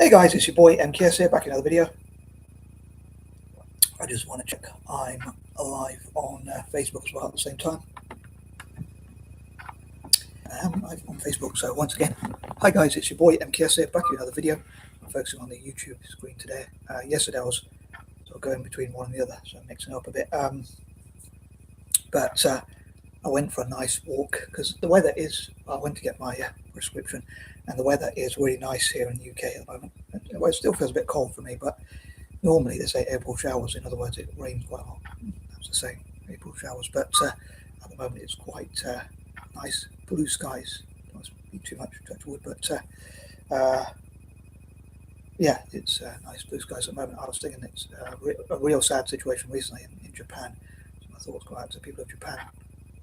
Hey guys, it's your boy M.K.S here, back in another video. I just want to check I'm alive on Facebook as well at the same time. I am live on Facebook, so once again, hi guys, it's your boy M.K.S here, back in another video. I'm focusing on the YouTube screen today. Yesterday I was sort of going between one and the other, so I'm mixing up a bit. But I went for a nice walk because the weather is, I went to get my prescription, and the weather is really nice here in the UK at the moment. It still feels a bit cold for me, but normally they say April showers, in other words it rains quite a lot. That's the same, April showers, but at the moment it's quite nice blue skies. Not to be too much touch wood, but yeah, it's nice blue skies at the moment. I was thinking it's a real sad situation recently in Japan, so my thoughts go out to people of Japan,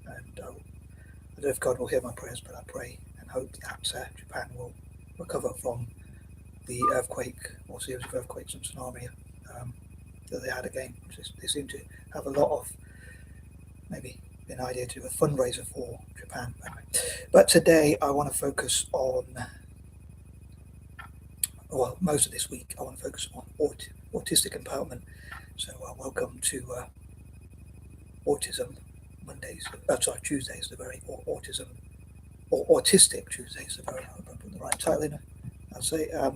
and I don't know if God will hear my prayers, but I pray and hope that Japan will recover from the earthquake or series of earthquakes and tsunami that they had again. They seem to have a lot of, maybe an idea to do a fundraiser for Japan. But today I want to focus on, well, most of this week I want to focus on autistic empowerment. So welcome to Autism Mondays, Tuesdays, the very autism or autistic Tuesdays, the very, I hope I put the right title in. I'll say I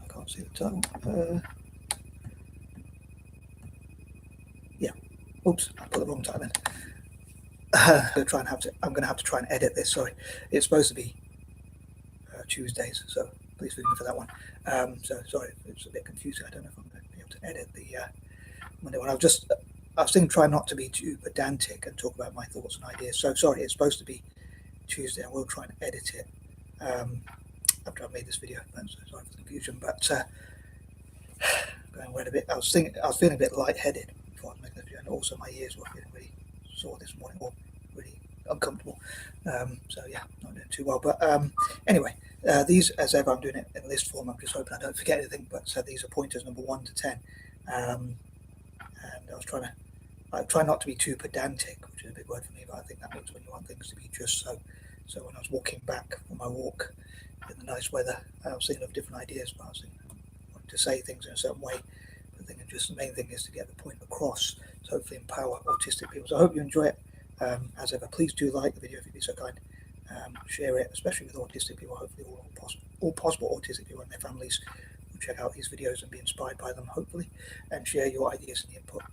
can't see the title. Yeah, oops, I put the wrong title in. I'm going to have to try and edit this. Sorry, it's supposed to be Tuesdays, so please forgive me for that one. So sorry, it's a bit confusing. I don't know if I'm going to be able to edit the Monday one. I was thinking, try not to be too pedantic and talk about my thoughts and ideas. So sorry, it's supposed to be Tuesday. I will try and edit it after I've made this video. I'm so sorry for the confusion, but going around a bit. I was feeling a bit lightheaded before I was making this video, and also my ears were feeling really sore this morning, or really uncomfortable. So yeah, not doing too well. But anyway, these, as ever, I'm doing it in list form. I'm just hoping I don't forget anything. But these are pointers number 1 to 10, and I try not to be too pedantic, which is a big word for me, but I think that means when you want things to be just so. So when I was walking back from my walk in the nice weather, I was thinking of different ideas, but I was thinking, I wanted to say things in a certain way. But I think just the main thing is to get the point across, so hopefully empower autistic people. So I hope you enjoy it. As ever, please do like the video if you'd be so kind. Share it, especially with autistic people. Hopefully all possible autistic people and their families will check out these videos and be inspired by them, hopefully, and share your ideas and input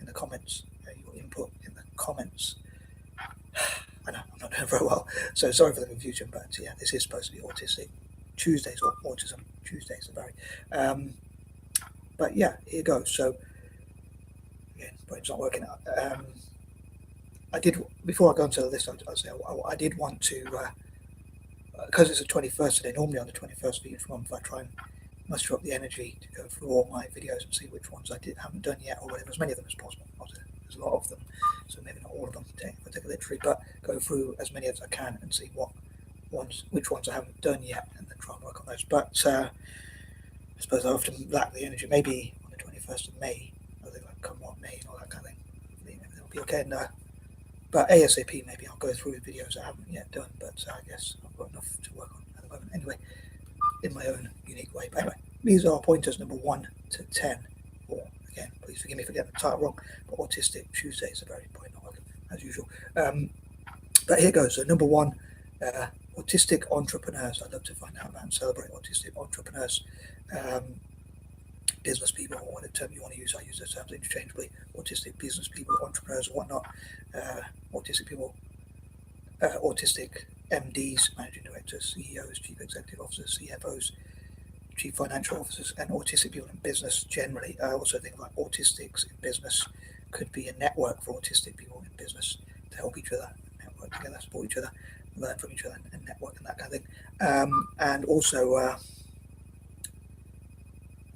in the comments. Your input in the comments. I know I'm not doing very well, so sorry for the confusion, but yeah, this is supposed to be Autistic Tuesdays or Autism Tuesdays, but yeah, here goes. So again, brain's not working out. I did, before I go into the list, I'll say I did want to, because it's the 21st today. Normally on the 21st of each month, I try and muster up the energy to go through all my videos and see which ones I haven't done yet, or whatever, as many of them as possible. There's a lot of them, so maybe not all of them if I take it literally, but go through as many as I can and see which ones I haven't done yet, and then try and work on those. But I suppose I often lack the energy. Maybe on the 21st of May, I think like come on May and all that kind of thing, everything will be okay. And but ASAP, maybe I'll go through the videos I haven't yet done, but I guess I've got enough to work on at the moment anyway, in my own unique way. But anyway, these are pointers number 1 to 10. Or again, please forgive me for getting the title wrong, but Autistic Tuesdays are very important, as usual. But here goes. So number 1, autistic entrepreneurs. I'd love to find out about and celebrate autistic entrepreneurs, business people, or whatever term you want to use. I use those terms interchangeably. Autistic business people, entrepreneurs, or whatnot. Autistic people, autistic MDs, managing directors, CEOs, chief executive officers, CFOs, chief financial officers, and autistic people in business generally. I also think like autistics in business could be a network for autistic people in business to help each other, network together, support each other, learn from each other, and network and that kind of thing. And also,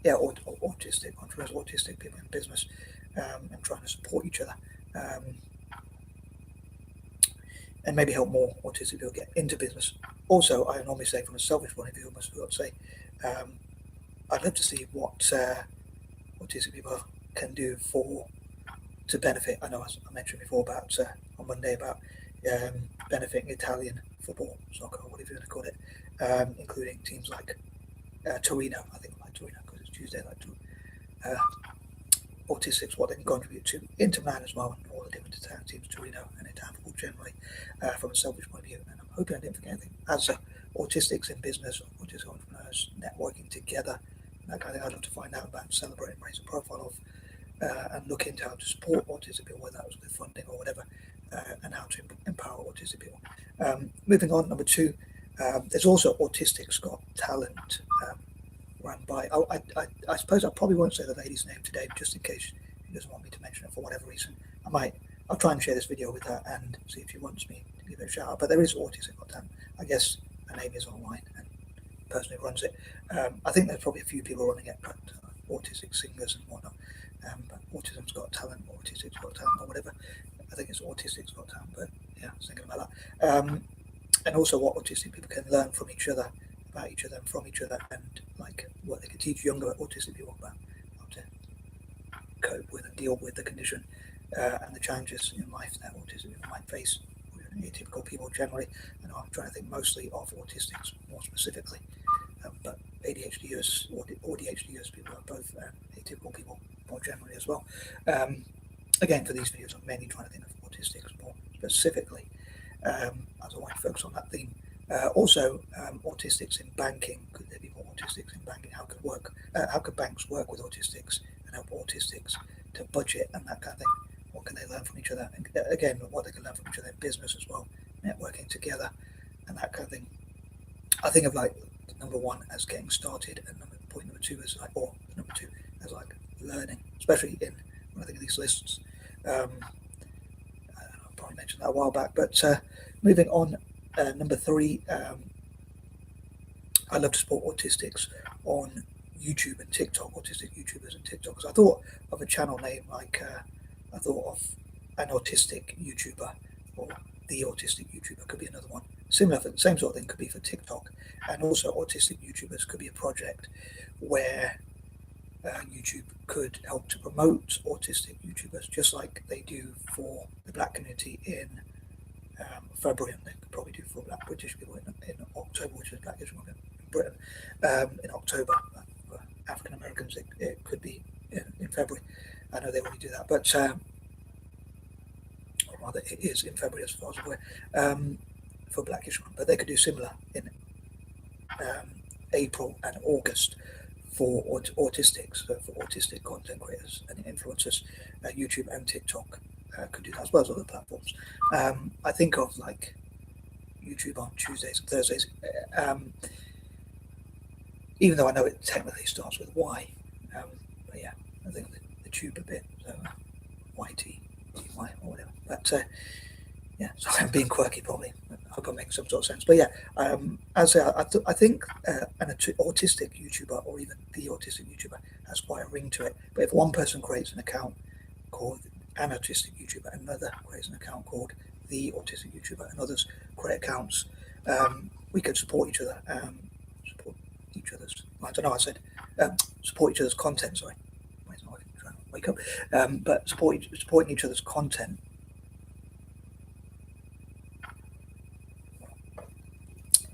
yeah, autistic entrepreneurs, autistic people in business, and trying to support each other. And maybe help more autistic people get into business. Also, I normally say from a selfish point of view, I must have got to say, I'd love to see what autistic people can do to benefit. I know I mentioned before about on Monday about benefiting Italian football, soccer, or whatever you want to call it, including teams like Torino. I think like Torino because it's Tuesday, like Autistic's what they can contribute to Inter Milan as well, and all the different Italian teams, Torino and Italian football generally, from a selfish point of view. And I'm hoping I didn't forget anything. As Autistics in business, autistic entrepreneurs networking together, that kind of thing, I'd love to find out about, celebrate, and raise a profile of, and look into how to support autistic people, whether that was with funding or whatever, and how to empower autistic people. Moving on, number 2, there's also Autistic's Got Talent, run by, I suppose I probably won't say the lady's name today, just in case she doesn't want me to mention it for whatever reason. I'll try and share this video with her and see if she wants me to give it a shout out. But there is Autistic Got Talent. I guess her name is online and the person who runs it. I think there's probably a few people running it, but autistic singers and whatnot. But Autism's Got Talent, or Autistic's Got Talent, or whatever. I think it's Autistic's Got Talent, but yeah, I was thinking about that. And also what autistic people can learn from each other, about each other and from each other, and like what they can teach younger autistic people about how to cope with and deal with the condition and the challenges in life that autistic people might face, atypical people generally. And I'm trying to think mostly of autistics more specifically, but ADHDers or ADHDers people are both atypical people more generally as well. Again, for these videos, I'm mainly trying to think of autistics more specifically, as I want to focus on that theme. Also, autistics in banking. Could there be more autistics in banking? How could banks work with autistics and help autistics to budget and that kind of thing? What can they learn from each other? And again, what they can learn from each other in business as well, networking together and that kind of thing. I think of like number 1 as getting started, and point number 2 is like, or number 2 as like learning, especially in when I think of these lists. I probably mentioned that a while back, but moving on. Number 3, I love to support autistics on YouTube and TikTok, autistic YouTubers and TikTokers. I thought of a channel name like, I thought of an autistic YouTuber, or the autistic YouTuber could be another one. Similar, for the same sort of thing could be for TikTok. And also autistic YouTubers could be a project where YouTube could help to promote autistic YouTubers, just like they do for the Black community in February, and they could probably do for Black British people in October, which is Black History Month in Britain, in October. For African Americans, it could be in February. I know they already do that, but or rather, it is in February as far as I'm aware, for Black History Month. But they could do similar in April and August for autistics, so for autistic content creators and influencers. YouTube and TikTok could do that, as well as other platforms. I think of like YouTube on Tuesdays and Thursdays, even though I know it technically starts with Y, but yeah, I think the tube a bit, so YT, Y or whatever. But yeah, so I'm being quirky probably. I hope I'm making some sort of sense. But yeah, as I say, I think an autistic YouTuber, or even the autistic YouTuber, has quite a ring to it. But if one person creates an account called an autistic YouTuber, another creates an account called the autistic YouTuber, and others create accounts, we could support each other, support each other's, I don't know, I said support each other's content, sorry, wait, I'm trying to wake up, but supporting each other's content.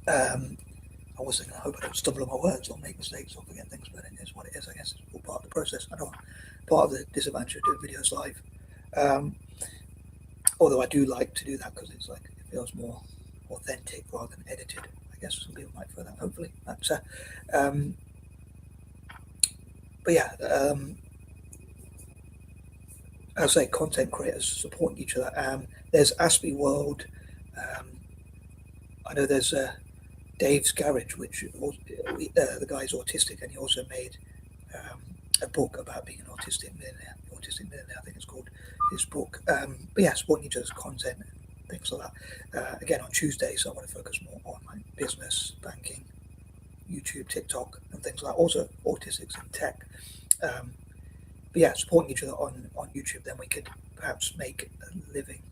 I was thinking, I hope I don't stumble on my words or make mistakes or forget things, but it is what it is, I guess. It's all part of the process. I know part of the disadvantage of doing videos live. Although I do like to do that because it's like, it feels more authentic rather than edited. I guess some people might prefer that, hopefully. But yeah, I'll say content creators supporting each other. There's Aspie World. I know there's Dave's Garage, which the guy's autistic, and he also made a book about being an autistic millionaire. Autistic Millionaire, I think it's called, his book. But yeah, supporting each other's content and things like that. Again, on Tuesdays, I want to focus more on like business, banking, YouTube, TikTok, and things like that. Also, autistics and tech. But yeah, supporting each other on YouTube, then we could perhaps make a living.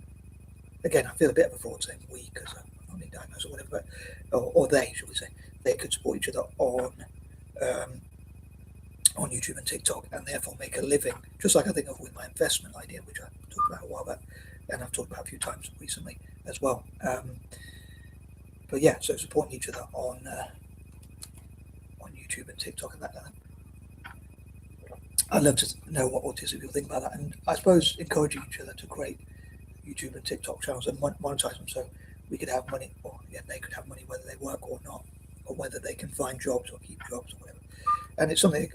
Again, I feel a bit of a fraud saying we, because I'm not being diagnosed or whatever, but or they, should we say, they could support each other on YouTube and TikTok, and therefore make a living, just like I think of with my investment idea, which I talked about a while back. and I've talked about a few times recently as well. But yeah, so supporting each other on YouTube and TikTok and that kind of thing. I'd love to know what autistic people think about that, and I suppose encouraging each other to create YouTube and TikTok channels and monetize them, so we could have money, or again, they could have money whether they work or not, or whether they can find jobs or keep jobs or whatever. And it's something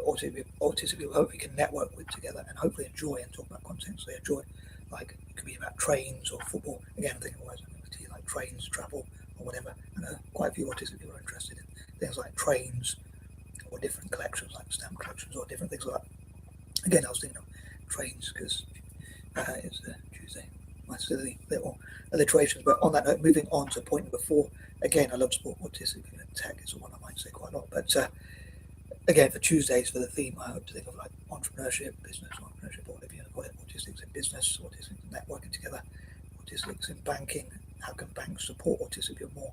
autistic people hopefully can network with together and hopefully enjoy and talk about content so they enjoy. Like it could be about trains or football. Again, I'm thinking always like trains, travel, or whatever. I know quite a few autistic people are interested in things like trains or different collections, like stamp collections or different things like that. Again, I was thinking of trains because it's Tuesday, my silly little alliterations. But on that note, moving on to point number 4. Again, I love sport, autistic, and tech. It's one I might say quite a lot. But again, for Tuesdays, for the theme, I hope to think of like entrepreneurship, business, entrepreneurship, or whatever you want to call it. Autistics in business, autistics in networking together, autistics in banking. How can banks support autistic people more?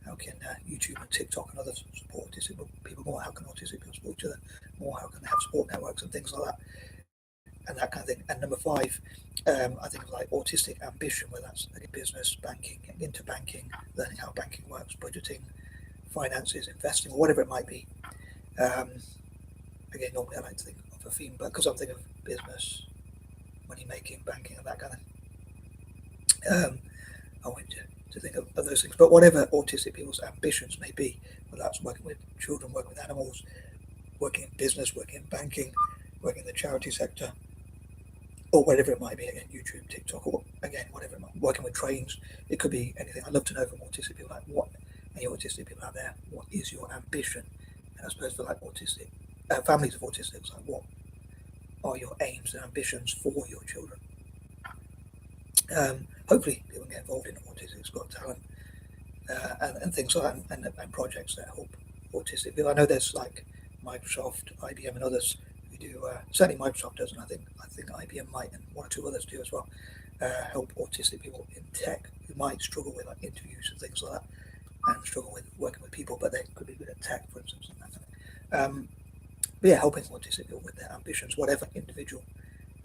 How can YouTube and TikTok and others support autistic people more? How can autistic people support each other more? How can they have support networks and things like that? And that kind of thing. And number 5, I think of like autistic ambition, whether that's like business, banking, into banking, learning how banking works, budgeting, finances, investing, or whatever it might be. Again, normally I like to think of a theme, but because I'm thinking of business, money making, banking, and that kind of, I want to think of those things. But whatever autistic people's ambitions may be, whether that's working with children, working with animals, working in business, working in banking, working in the charity sector, or whatever it might be, again, YouTube, TikTok, or again, whatever it might be, working with trains, it could be anything. I'd love to know from autistic people, like what, any autistic people out there, what is your ambition? And I suppose for like autistic, families of autistics, like what are your aims and ambitions for your children? Hopefully people can get involved in Autistic's Got Talent and things like that, and projects that help autistic people. I know there's like Microsoft, IBM, and others who do. Certainly Microsoft does, and I think IBM might, and one or two others do as well. Help autistic people in tech who might struggle with like interviews and things like that, and struggle with working with people, but they could be good at tech, for instance, and that kind of thing. But yeah, helping autistic people with their ambitions, whatever individual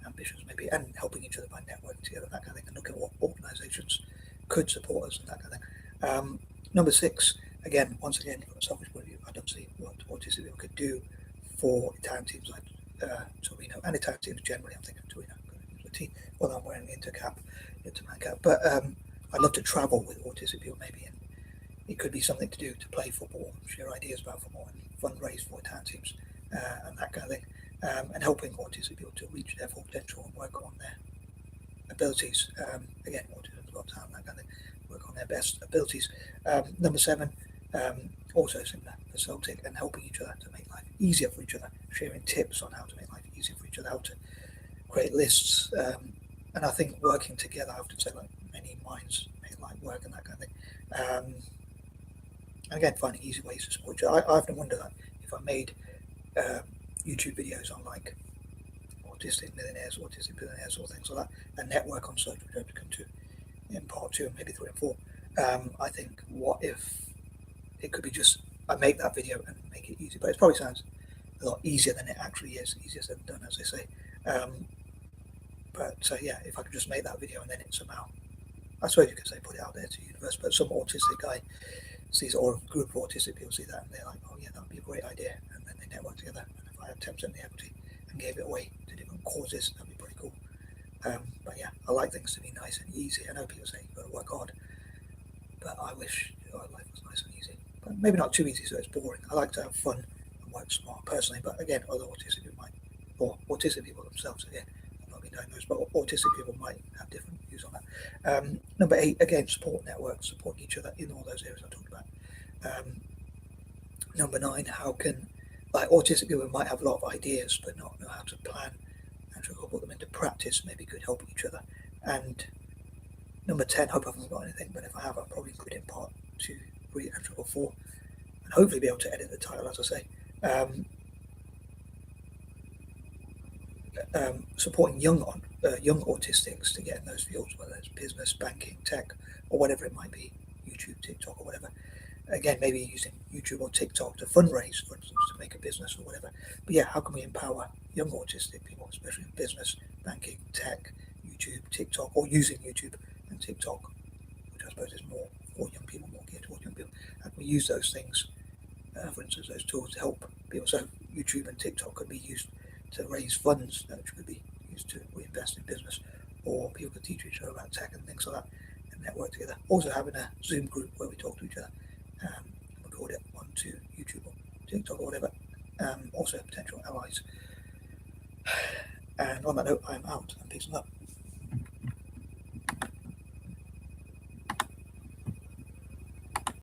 ambitions may be, and helping each other by networking together, that kind of thing, and looking at what organisations could support us and that kind of thing. Number 6, again, once again, from a selfish point of view, I'd love to see what autistic people could do for Italian teams like Torino, and Italian teams generally. I'm thinking of Torino, although I'm wearing Interman cap. But I'd love to travel with autistic people maybe, and it could be something to do to play football, share ideas about football, and fundraise for Italian teams and that kind of thing. And helping autistic people to reach their full potential and work on their abilities. Again, Autism's Got Talent, that kind of thing, work on their best abilities. Number 7, also similar for Celtic, and helping each other to make life easier for each other, sharing tips on how to make life easier for each other, how to create lists. And I think working together, I often say like many minds make light work and that kind of thing. And again, finding easy ways to support each other. I often wonder that if I made YouTube videos on like autistic millionaires, autistic billionaires, or things like that, a network on social, which I hope to come to in part 2 and maybe 3 and 4. I think, what if it could be just I make that video and make it easy, but it probably sounds a lot easier than it actually is. Easier said than done, as they say. But yeah, if I could just make that video and then it somehow, I suppose you could say, put it out there to the universe, but some autistic guy sees, or a group of autistic people see that and they're like, oh yeah, that would be a great idea, and then they network together, and if I had 10% of the equity and gave it away to different causes, that'd be pretty cool. But yeah, I like things to be nice and easy. I know people say you've got to work hard, but I wish life was nice and easy, but maybe not too easy so it's boring. I like to have fun and work smart personally, but again, other autistic people might, or autistic people themselves, again, I've not been diagnosed, but autistic people might have different views on that. Number 8, again, support networks, support each other in all those areas I talked about. Number 9, how can, like, autistic people might have a lot of ideas but not know how to plan and try to put them into practice, maybe could help each other. And number 10, hope I haven't got anything, but if I have, I'll probably include in part 2, 3, and 4, and hopefully be able to edit the title, as I say. Supporting young autistics to get in those fields, whether it's business, banking, tech, or whatever it might be, YouTube, TikTok, or whatever. Again, maybe using YouTube or TikTok to fundraise, for instance, to make a business or whatever. But yeah, how can we empower young autistic people, especially in business, banking, tech, YouTube, TikTok, or using YouTube and TikTok, which I suppose is more for young people, more geared towards young people. And we use those things, for instance, those tools to help people. So YouTube and TikTok could be used to raise funds, which could be used to reinvest in business, or people could teach each other about tech and things like that, and network together. Also having a Zoom group where we talk to each other, record it onto YouTube or TikTok or whatever. Also potential allies. And on that note, I'm out, and peace and love.